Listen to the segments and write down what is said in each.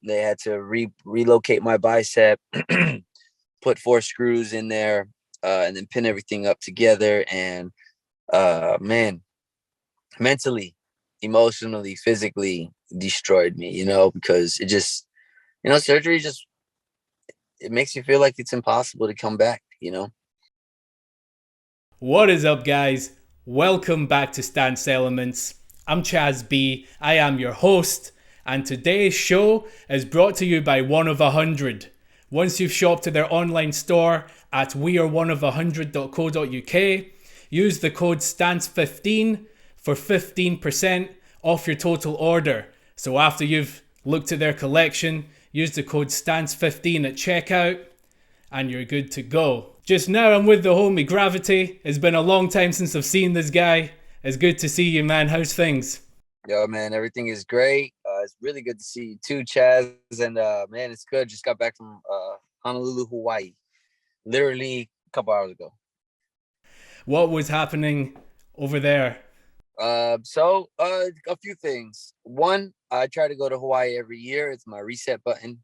they had to relocate my bicep, put 4 screws in there, and then pin everything up together. And man, mentally, emotionally, physically destroyed me, because it just, surgery just, it makes you feel like it's impossible to come back. What is up, guys? Welcome back to Stance Elements. I'm ChazB, I am your host, and today's show is brought to you by One of 100. Once you've shopped at their online store at weareoneof100.co.uk, use the code STANCE15 for 15% off your total order. So after you've looked at their collection, use the code STANCE15 at checkout and you're good to go. Just now I'm with the homie Gravity. It's been a long time since I've seen this guy. It's good to see you, man. How's things? Yo, man, everything is great. It's really good to see you too, Chaz. And man, it's good. Just got back from Honolulu, Hawaii, literally a couple hours ago. What was happening over there? So a few things. One, I try to go to Hawaii every year. It's my reset button.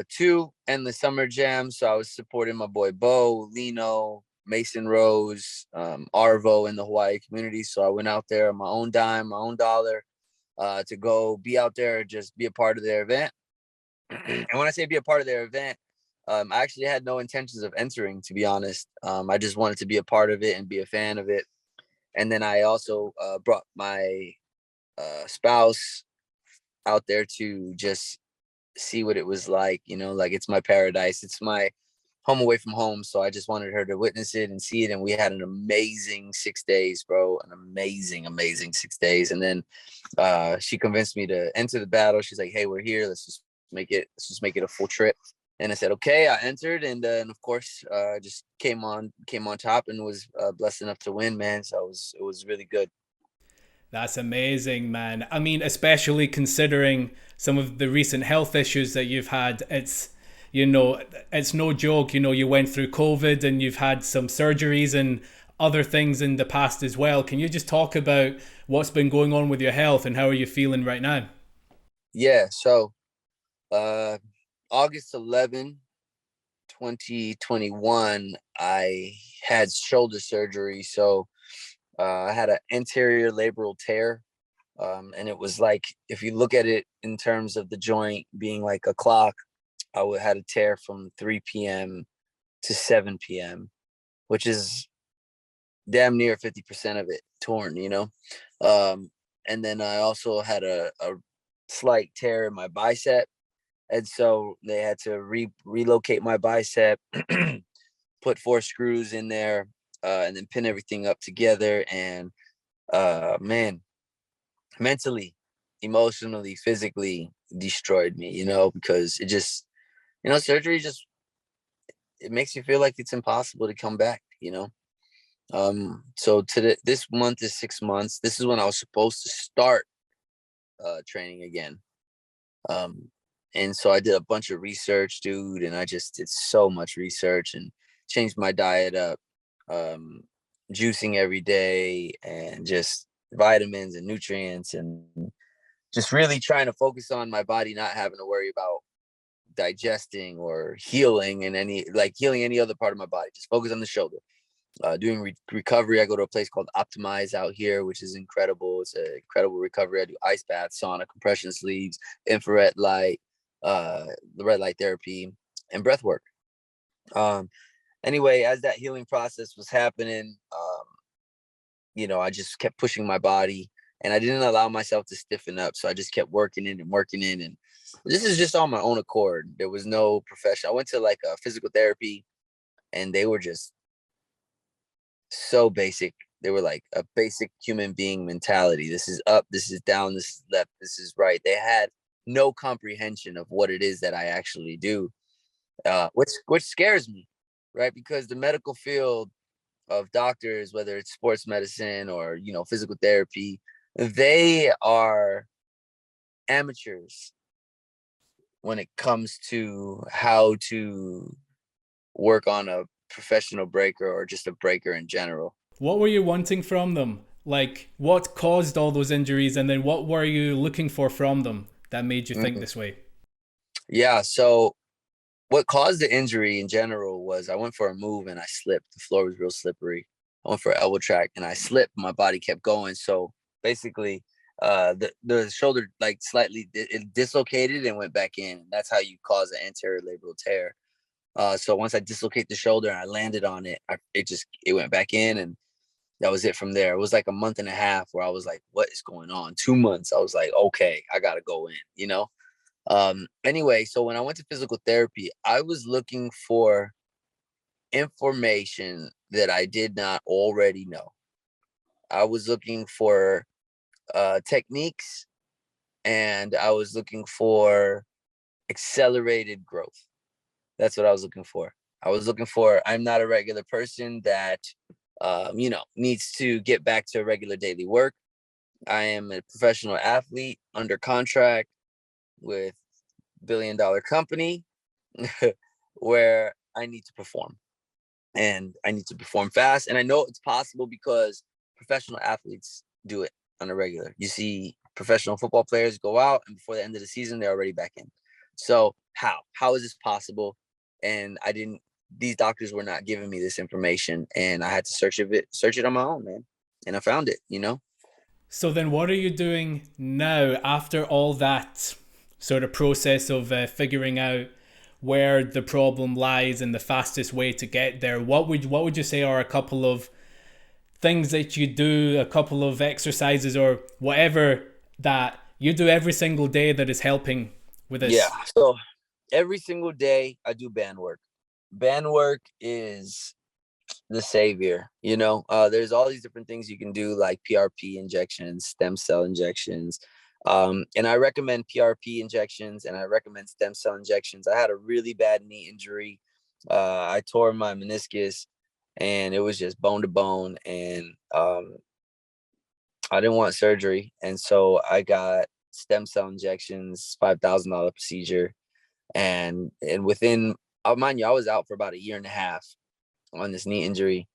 Two, and the summer jam. So I was supporting my boy Bo, Lino, Mason Rose, Arvo in the Hawaii community. So I went out there on my own dime, my own dollar, to go be out there, just be a part of their event. And when I say be a part of their event, I actually had no intentions of entering, to be honest. I just wanted to be a part of it and be a fan of it. And then I also brought my spouse out there to just see what it was like, like it's my paradise. It's my home away from home. So I just wanted her to witness it and see it. And we had an amazing 6 days, bro. An amazing, amazing 6 days. And then she convinced me to enter the battle. She's like, hey, we're here. Let's just make it a full trip. And I said, okay. I entered, and of course, just came on top and was blessed enough to win, man. So it was really good. That's amazing, man. I mean, especially considering some of the recent health issues that you've had. It's no joke. You went through COVID and you've had some surgeries and other things in the past as well. Can you just talk about what's been going on with your health and how are you feeling right now? Yeah. So uh, August 11, 2021, I had shoulder surgery. So I had an anterior labral tear. And it was like, if you look at it in terms of the joint being like a clock, had a tear from 3 p.m. to 7 p.m., which is damn near 50% of it torn. And then I also had a slight tear in my bicep. And so they had to relocate my bicep, put 4 screws in there, and then pin everything up together. And man, mentally, emotionally, physically destroyed me, because it just, surgery just, it makes you feel like it's impossible to come back. So this month is 6 months. This is when I was supposed to start training again. And so I did a bunch of research, dude, and I just did so much research and changed my diet up, um, juicing every day, and just vitamins and nutrients, and just really trying to focus on my body not having to worry about digesting or healing and healing any other part of my body. Just focus on the shoulder. Doing recovery. I go to a place called Optimize out here, which is incredible. It's an incredible recovery. I do ice baths, sauna, compression sleeves, infrared light, the red light therapy, and breath work. Anyway, as that healing process was happening, I just kept pushing my body, and I didn't allow myself to stiffen up. So I just kept working in and working in. And this is just on my own accord. There was no profession. I went to like a physical therapy, and they were just so basic. They were like a basic human being mentality. This is up, this is down, this is left, this is right. They had no comprehension of what it is that I actually do, which scares me, right? Because the medical field of doctors, whether it's sports medicine or physical therapy, they are amateurs when it comes to how to work on a professional breaker or just a breaker in general. What were you wanting from them? Like, what caused all those injuries, and then what were you looking for from them that made you think Mhm. this way? Yeah. So what caused the injury in general was I went for a move and I slipped. The floor was real slippery. I went for an elbow track and I slipped. My body kept going. So basically, the shoulder like slightly it dislocated and went back in. That's how you cause an anterior labral tear. So once I dislocate the shoulder and I landed on it, it went back in, and that was it from there. It was like a month and a half where I was like, what is going on? 2 months. I was like, okay, I gotta go in. Anyway, so when I went to physical therapy, I was looking for information that I did not already know. I was looking for techniques, and I was looking for accelerated growth. That's what I was looking for. I was looking for, I'm not a regular person that, needs to get back to regular daily work. I am a professional athlete under contract with $1 billion company where I need to perform, and I need to perform fast. And I know it's possible because professional athletes do it on a regular. You see professional football players go out, and before the end of the season, they're already back in. So how is this possible? And I didn't. These doctors were not giving me this information, and I had to search it on my own, man. And I found it. So then, what are you doing now after all that sort of process of figuring out where the problem lies and the fastest way to get there? What would you say are a couple of things that you do, a couple of exercises or whatever that you do every single day that is helping with Yeah. this? So every single day I do band work. Band work is the savior. There's all these different things you can do, like PRP injections, stem cell injections, and I recommend PRP injections and I recommend stem cell injections. I had a really bad knee injury. I tore my meniscus, and it was just bone to bone, and I didn't want surgery, and so I got stem cell injections, $5,000 procedure, and within, mind you, I was out for about a year and a half on this knee injury.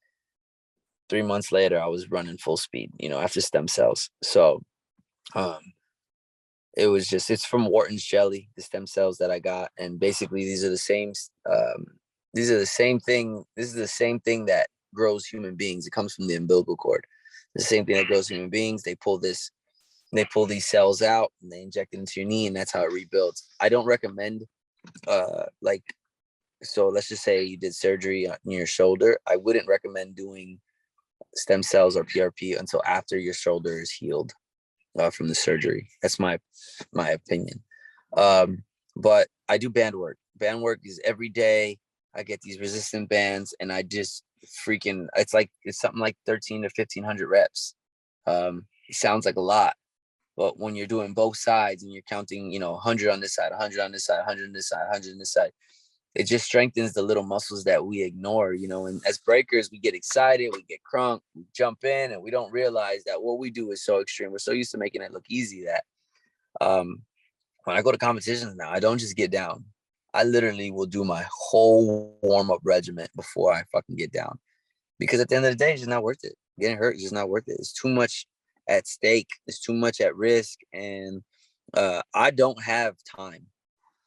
3 months later, I was running full speed, after stem cells. So um, it's from Wharton's jelly, the stem cells that I got. And basically these are the same thing. This is the same thing that grows human beings. It comes from the umbilical cord. The same thing that grows human beings. They pull these cells out and they inject it into your knee, and that's how it rebuilds. I don't recommend, like, so let's just say you did surgery on your shoulder. I wouldn't recommend doing stem cells or PRP until after your shoulder is healed from the surgery. That's my opinion. But I do band work. Band work is every day. I get these resistant bands, and I just it's something like 13 to 1500 reps. It sounds like a lot, but when you're doing both sides and you're counting, 100 on this side, 100 on this side, 100 on this side, 100 on this side, it just strengthens the little muscles that we ignore, and as breakers, we get excited, we get crunk, we jump in, and we don't realize that what we do is so extreme. We're so used to making it look easy that when I go to competitions now, I don't just get down. I literally will do my whole warm-up regimen before I fucking get down. Because at the end of the day, it's just not worth it. Getting hurt is just not worth it. It's too much at stake. It's too much at risk. And I don't have time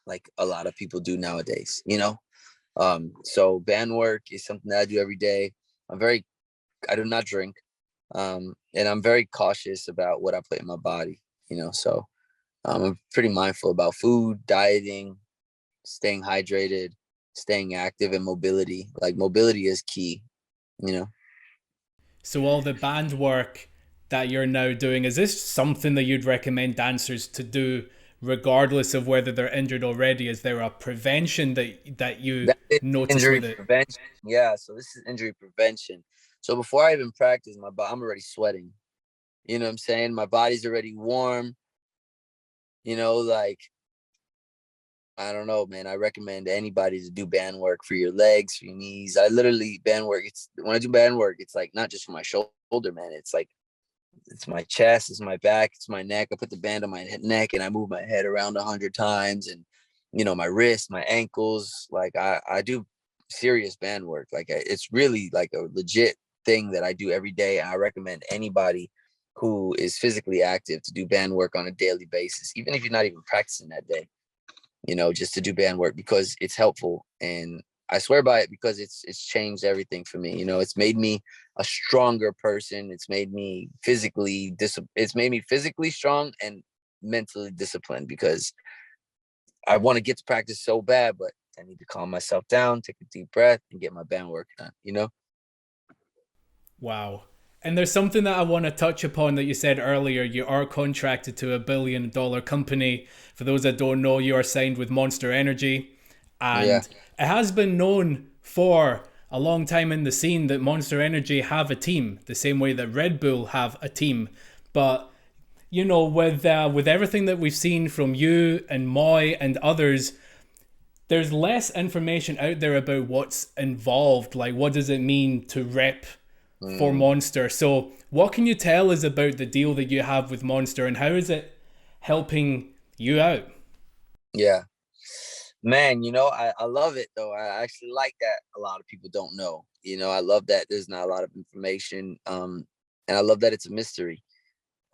like a lot of people do nowadays. So band work is something that I do every day. I do not drink. And I'm very cautious about what I put in my body. So I'm pretty mindful about food, dieting, staying hydrated, staying active, and mobility. Like, mobility is key, you know? So all the band work that you're now doing, is this something that you'd recommend dancers to do regardless of whether they're injured already? Is there a prevention that you That is notice injury with it? prevention. Yeah, so this is injury prevention. So before I even practice I'm already sweating. You know what I'm saying? My body's already warm. Like, I don't know, man. I recommend anybody to do band work for your legs, for your knees. I literally band work. It's when I do band work, it's like not just for my shoulder, man. It's like it's my chest, it's my back, it's my neck. I put the band on my neck and I move my head around 100 times, and my wrist, my ankles. Like I do serious band work. Like it's really like a legit thing that I do every day. And I recommend anybody who is physically active to do band work on a daily basis, even if you're not even practicing that day. just to do band work because it's helpful. And I swear by it because it's changed everything for me. It's made me a stronger person. It's made me physically strong and mentally disciplined because I want to get to practice so bad, but I need to calm myself down, take a deep breath, and get my band work done. Wow. And there's something that I want to touch upon that you said earlier. You are contracted to $1 billion company. For those that don't know, you are signed with Monster Energy. Yeah. And it has been known for a long time in the scene that Monster Energy have a team, the same way that Red Bull have a team. But, with everything that we've seen from you and Moy and others, there's less information out there about what's involved. Like, what does it mean to rep for Monster? So what can you tell us about the deal that you have with Monster and how is it helping you out? Yeah. Man, I love it though. I actually like that a lot of people don't know. I love that there's not a lot of information. And I love that it's a mystery.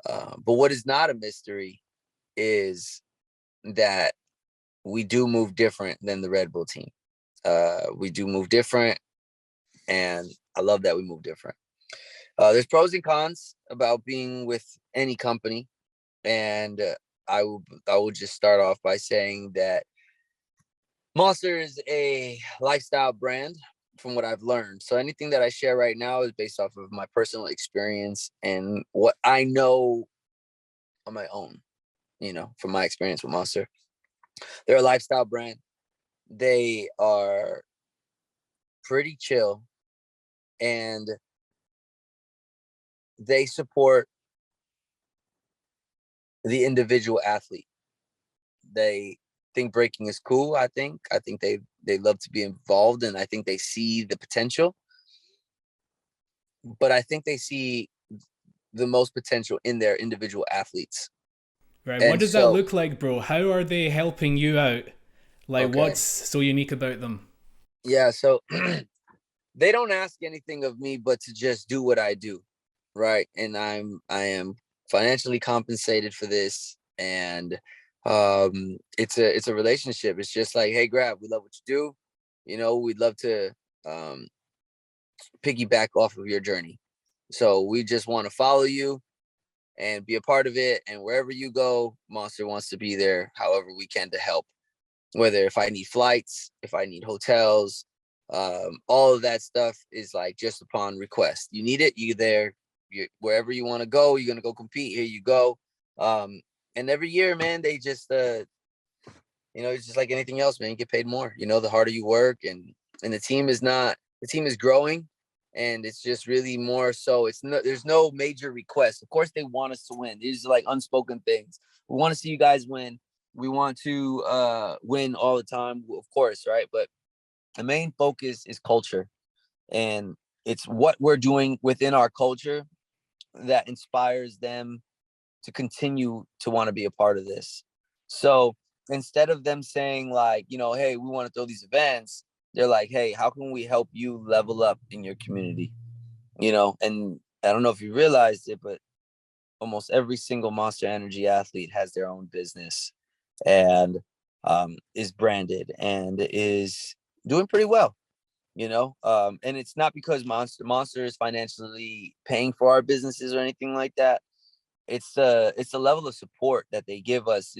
But what is not a mystery is that we do move different than the Red Bull team. We do move different, and I love that we move different. There's pros and cons about being with any company, and I will just start off by saying that Monster is a lifestyle brand from what I've learned. So anything that I share right now is based off of my personal experience and what I know on my own, from my experience with Monster. They're a lifestyle brand. They are pretty chill and they support the individual athlete. They think breaking is cool. I think they love to be involved, and I think they see the potential. But I think they see the most potential in their individual athletes. Right. What And does that so, look like, bro? How are they helping you out? Like, okay, what's so unique about them? yeah. So they don't ask anything of me but to just do what I do, right? And I am financially compensated for this, and it's a relationship. It's just like, hey, Grab, we love what you do. We'd love to um piggyback off of your journey. So we just want to follow you and be a part of it. And wherever you go, Monster wants to be there however we can to help. Whether if I need flights, if I need hotels, all of that stuff is like just upon request. You need it, you there. Wherever you want to go, you're gonna go compete. Here you go. And every year, man, they just it's just like anything else, man. You get paid more. The harder you work, and the team is growing, and it's just really more so. There's no major requests. Of course, they want us to win. These are like unspoken things. We want to see you guys win. We want to win all the time, of course, right? But the main focus is culture, and it's what we're doing within our culture that inspires them to continue to want to be a part of this. So instead of them saying like, hey, we want to throw these events, they're like, hey, how can we help you level up in your community? And I don't know if you realized it, but almost every single Monster Energy athlete has their own business and is branded and is doing pretty well. And it's not because Monster is financially paying for our businesses or anything like that. It's the level of support that they give us.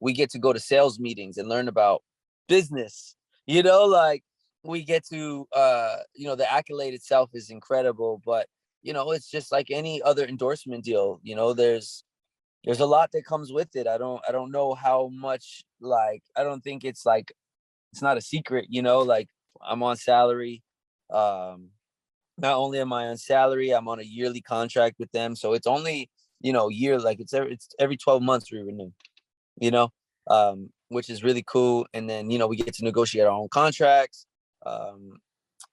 We get to go to sales meetings and learn about business. Like we get to the accolade itself is incredible, but it's just like any other endorsement deal. There's a lot that comes with it. I don't know how much. Like, I don't think it's like, it's not a secret. Like, I'm on salary. Not only am I on salary, I'm on a yearly contract with them, so it's only year, like it's every 12 months we renew, which is really cool. And then we get to negotiate our own contracts,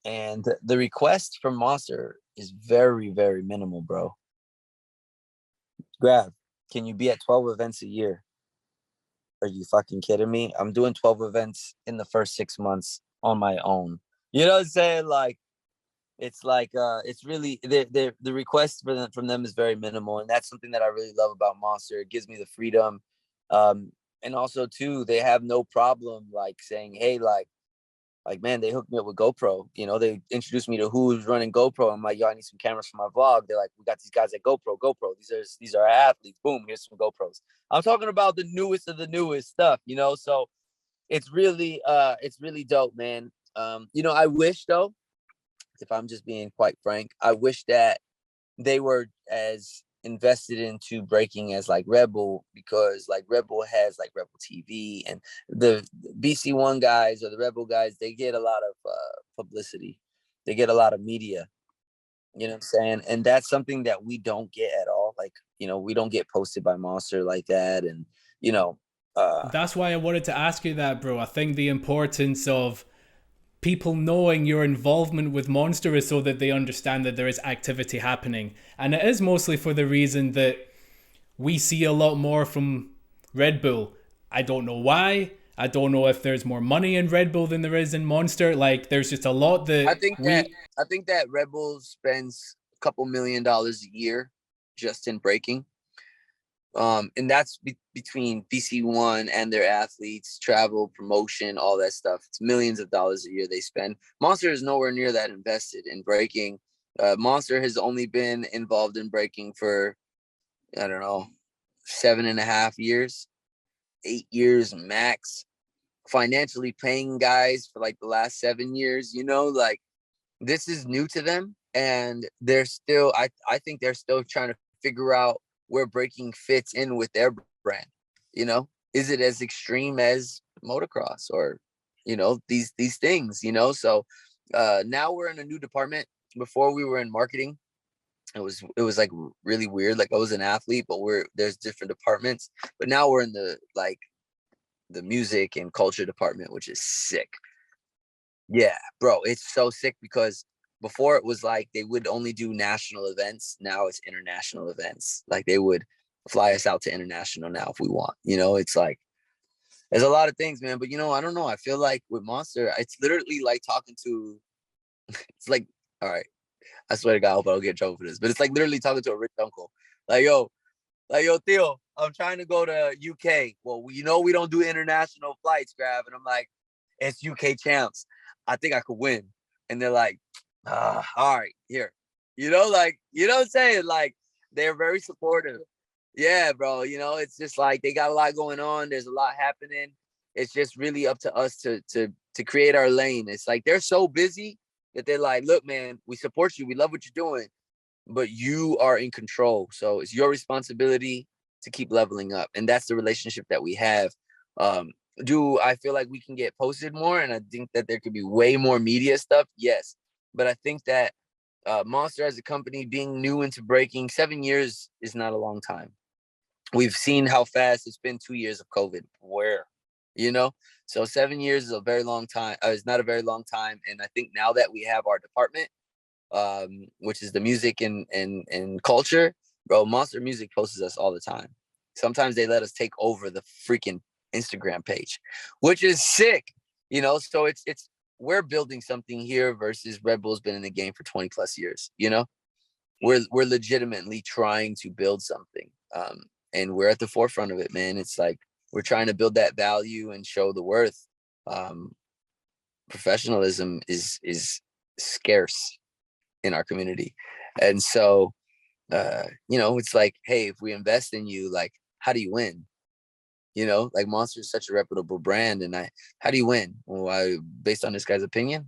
and the request from Monster is very, very minimal, bro. Grab, can you be at 12 events a year? Are you fucking kidding me? I'm doing 12 events in the first 6 months on my own. You know what I'm saying? Like, it's like it's really the request from them is very minimal, and that's something that I really love about Monster. It gives me the freedom. And also too, they have no problem like saying, hey, like man, they hooked me up with GoPro. You know, they introduced me to who's running GoPro. I'm like, yo, I need some cameras for my vlog. They're like, we got these guys at GoPro. These are our athletes. Boom, here's some GoPros. I'm talking about the newest of the newest stuff, you know. So it's really dope, man. You know, I wish though, if I'm just being quite frank, I wish that they were as invested into breaking as like Red Bull, because like Red Bull has like Red Bull TV, and the BC1 guys or the Red Bull guys, they get a lot of publicity. They get a lot of media, you know what I'm saying? And that's something that we don't get at all. Like, you know, we don't get posted by Monster like that. And, you know, That's why I wanted to ask you that, bro. I think the importance of people knowing your involvement with Monster is so that they understand that there is activity happening. And it is mostly for the reason that we see a lot more from Red Bull. I don't know why. I don't know if there's more money in Red Bull than there is in Monster. Like, there's just a lot I that think that we... I think that Red Bull spends a couple $1,000,000 a year just in breaking. And that's between BC1 and their athletes, travel, promotion, all that stuff. It's millions of dollars a year they spend. Monster is nowhere near that invested in breaking. Monster has only been involved in breaking for, I don't know, 7.5 years, 8 years max. Financially paying guys for like the last 7 years, you know, like this is new to them. And they're still, I think they're still trying to figure out where breaking fits in with their brand. You know, is it as extreme as motocross or, you know, these things, you know? So now we're in a new department. Before we were in marketing. It was like really weird. Like I was an athlete, but there's different departments. But now we're in the like the music and culture department, which is sick. Yeah, bro, it's so sick because before it was like they would only do national events. Now it's international events. Like they would fly us out to international now if we want. You know, it's like there's a lot of things, man. But you know, I don't know. I feel like with Monster, it's literally like talking to. It's like, all right, I swear to God, I hope I don't get in trouble for this, but it's like literally talking to a rich uncle. Like yo, Theo, I'm trying to go to UK. Well, you know we don't do international flights, Grav, and I'm like, it's UK champs. I think I could win. And they're like, all right, here. You know, like, you know what I'm saying? Like, they're very supportive. Yeah, bro. You know, it's just like they got a lot going on. There's a lot happening. It's just really up to us to create our lane. It's like they're so busy that they're like, look, man, we support you. We love what you're doing, but you are in control. So it's your responsibility to keep leveling up. And that's the relationship that we have. Do I feel like we can get posted more? And I think that there could be way more media stuff. Yes. But I think that Monster as a company being new into breaking, 7 years is not a long time. We've seen how fast it's been. 2 years of COVID. Where, you know, so 7 years is a very long time. It's not a very long time. And I think now that we have our department, which is the music and culture, bro, Monster Music posts us all the time. Sometimes they let us take over the freaking Instagram page, which is sick, you know. So it's we're building something here versus Red Bull's been in the game for 20 plus years, you know. We're legitimately trying to build something, and we're at the forefront of it, man. It's like we're trying to build that value and show the worth. Professionalism is scarce in our community, and so you know, it's like, hey, if we invest in you, like, how do you win? You know, like Monster is such a reputable brand, and how do you win? Well, based on this guy's opinion,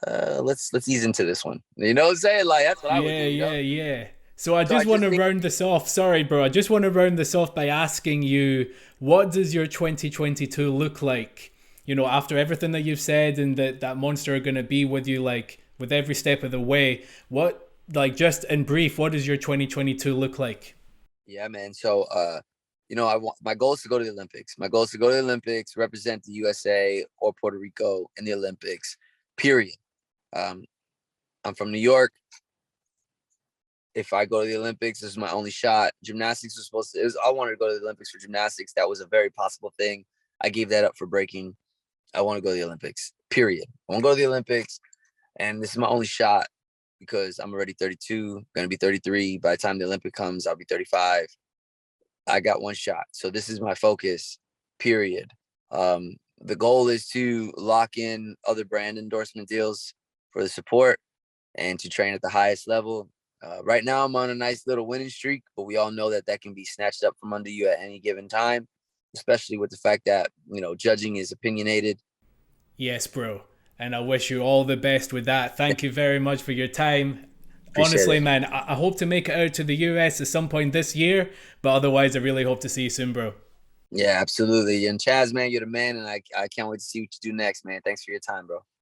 let's ease into this one. You know what I'm saying? Like that's what I would do. You know? Yeah. So I So I just want just to think, round this off. Sorry, bro. I just want to round this off by asking you, what does your 2022 look like? You know, after everything that you've said and that Monster are going to be with you, like, with every step of the way, what, like, just in brief, what does your 2022 look like? yeah, man. So you know, my goal is to go to the Olympics. My goal is to go to the Olympics, represent the USA or Puerto Rico in the Olympics. Period. I'm from New York. If I go to the Olympics, this is my only shot. Gymnastics was supposed to. I wanted to go to the Olympics for gymnastics. That was a very possible thing. I gave that up for breaking. I want to go to the Olympics. Period. I want to go to the Olympics, and this is my only shot because I'm already 32, going to be 33. By the time the Olympic comes, I'll be 35. I got one shot. So this is my focus. period. The goal is to lock in other brand endorsement deals for the support and to train at the highest level. Right now, I'm on a nice little winning streak, but we all know that that can be snatched up from under you at any given time, especially with the fact that, judging is opinionated. Yes, bro. And I wish you all the best with that. Thank you very much for your time. Appreciate Honestly, it. man, I hope to make it out to the US at some point this year, but otherwise, I really hope to see you soon, bro. Yeah, absolutely. And Chaz, man, you're the man, and I can't wait to see what you do next, man. Thanks for your time, bro.